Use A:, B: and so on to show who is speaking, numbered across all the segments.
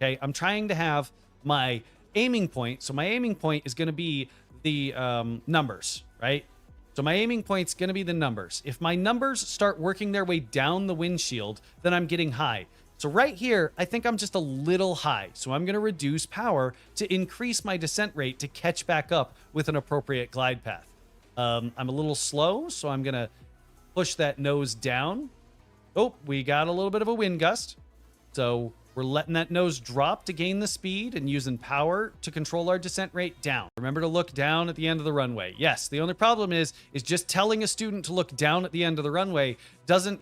A: Okay, I'm trying to have my aiming point. So my aiming point is going to be the numbers, right? So my aiming point's going to be the numbers. If my numbers start working their way down the windshield, then I'm getting high. So right here, I think I'm just a little high. So I'm going to reduce power to increase my descent rate to catch back up with an appropriate glide path. I'm a little slow, so I'm going to push that nose down. Oh, we got a little bit of a wind gust. So we're letting that nose drop to gain the speed and using power to control our descent rate down. Remember to look down at the end of the runway. Yes, the only problem is just telling a student to look down at the end of the runway doesn't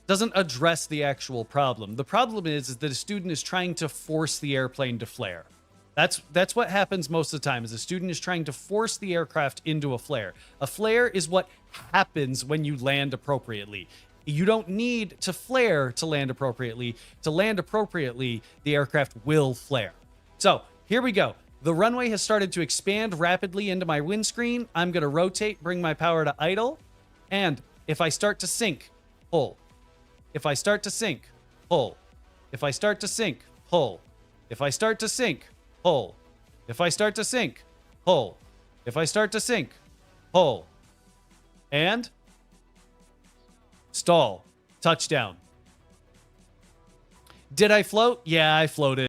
A: address the actual problem. The problem is that a student is trying to force the airplane to flare. That's what happens most of the time, is a student is trying to force the aircraft into a flare. A flare is what happens when you land appropriately. You don't need to flare to land appropriately. To land appropriately, the aircraft will flare. So here we go. The runway has started to expand rapidly into my windscreen. I'm going to rotate, bring my power to idle. And if I start to sink, pull. If I start to sink, pull. If I start to sink, pull. If I start to sink, pull. If I start to sink, pull. If I start to sink, pull. And stall. Touchdown. Did I float? Yeah, I floated.